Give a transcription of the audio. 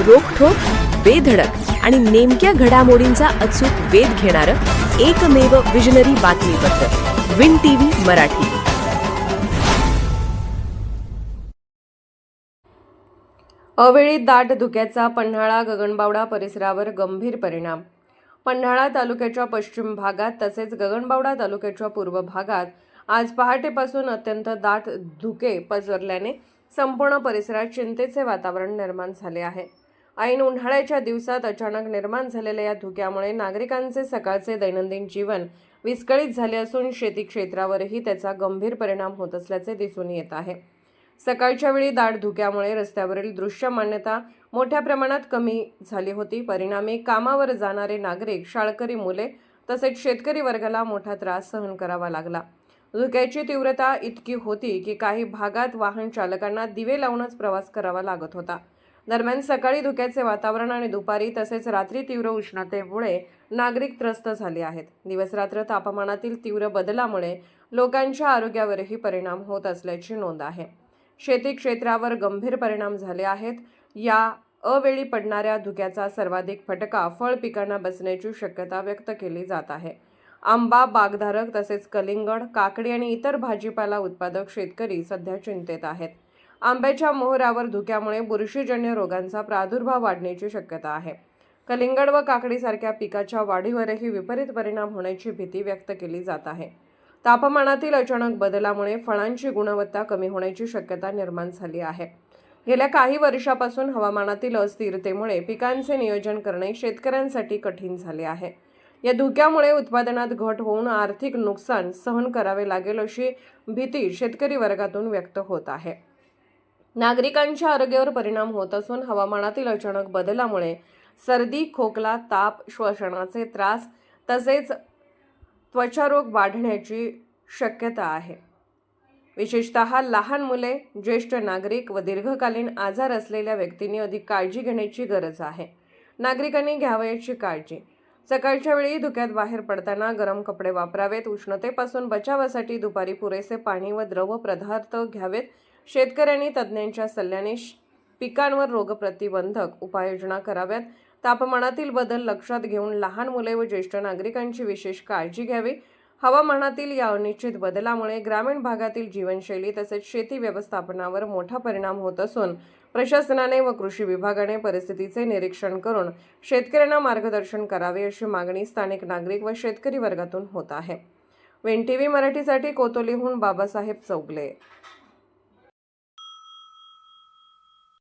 रोखठोक, बेधडक आणि नेमक्या घडामोडींचा अचूक वेध घेणारं एकमेव विजनरी बातमीपत्र विन टीव्ही मराठी. अवेळी दाट धुक्याचा पन्हाळा गगनबावडा परिसरावर गंभीर परिणाम. पन्हाळा तालुक्याच्या पश्चिम भागात तसेच गगनबावडा तालुक्याच्या पूर्व भागात आज पहाटेपासून अत्यंत दाट धुके पसरल्याने संपूर्ण परिसरात चिंतेचे वातावरण निर्माण झाले आहे. ऐन उन्हाळ्याच्या दिवसात अचानक निर्माण झालेल्या या धुक्यामुळे नागरिकांचे सकाळचे दैनंदिन जीवन विस्कळीत झाले असून शेती क्षेत्रावरही त्याचा गंभीर परिणाम होत असल्याचे दिसून येत आहे. सकाळच्या वेळी दाट धुक्यामुळे रस्त्यावरील दृश्यमान्यता मोठ्या प्रमाणात कमी झाली होती. परिणामी कामावर जाणारे नागरिक, शाळकरी मुले तसेच शेतकरी वर्गाला मोठा त्रास सहन करावा लागला. धुक्याची तीव्रता इतकी होती की काही भागात वाहन चालकांना दिवे लावूनच प्रवास करावा लागत होता. दरम्यान सकाळी धुक्याचे वातावरण आणि दुपारी तसेच रात्री तीव्र उष्णतेमुळे नागरिक त्रस्त झाले आहेत. दिवसरात्र तापमानातील तीव्र बदलामुळे लोकांच्या आरोग्यावरही परिणाम होत असल्याची नोंद आहे. शेती क्षेत्रावर गंभीर परिणाम झाले आहेत. या अवेळी पडणाऱ्या धुक्याचा सर्वाधिक फटका फळ पिकांना बसण्याची शक्यता व्यक्त केली जात आहे. आंबा बागधारक तसेच कलिंगड, काकडी आणि इतर भाजीपाला उत्पादक शेतकरी सध्या चिंतेत आहेत. आंब्याच्या मोहरावर धुक्यामुळे बुरशीजन्य रोगांचा प्रादुर्भाव वाढण्याची शक्यता आहे. कलिंगड व काकडीसारख्या पिकाच्या वाढीवरही विपरीत परिणाम होण्याची भीती व्यक्त केली जात आहे. तापमानातील अचानक बदलामुळे फळांची गुणवत्ता कमी होण्याची शक्यता निर्माण झाली आहे. गेल्या काही वर्षापासून हवामानातील अस्थिरतेमुळे पिकांचे नियोजन करणे शेतकऱ्यांसाठी कठीण झाले आहे. या धुक्यामुळे उत्पादनात घट होऊन आर्थिक नुकसान सहन करावे लागेल अशी भीती शेतकरी वर्गातून व्यक्त होत आहे. नागरिकांच्या आरोग्यावर परिणाम होत असून हवामानातील अचानक बदलामुळे सर्दी, खोकला, ताप, श्वसनाचे त्रास तसेच त्वचारोग वाढण्याची शक्यता आहे. विशेषतः लहान मुले, ज्येष्ठ नागरिक व दीर्घकालीन आजार असलेल्या व्यक्तींनी अधिक काळजी घेण्याची गरज आहे. नागरिकांनी घ्यावयाची काळजी. सकाळच्या वेळी धुक्यात बाहेर पडताना गरम कपडे वापरावेत. उष्णतेपासून बचावासाठी दुपारी पुरेसे पाणी व द्रव पदार्थ घ्यावेत. शेतकऱ्यांनी तज्ज्ञांच्या सल्ल्याने पिकांवर रोगप्रतिबंधक उपाययोजना कराव्यात. तापमानातील बदल लक्षात घेऊन लहान मुले व ज्येष्ठ नागरिकांची विशेष काळजी घ्यावी. हवामानातील या अनिश्चित बदलामुळे ग्रामीण भागातील जीवनशैली तसेच शेती व्यवस्थापनावर मोठा परिणाम होत असून प्रशासनाने व कृषी विभागाने परिस्थितीचे निरीक्षण करून शेतकऱ्यांना मार्गदर्शन करावे अशी मागणी स्थानिक नागरिक व शेतकरी वर्गातून होत आहे. विन टीव्ही मराठीसाठी कोतोलीहून बाबासाहेब चौगले.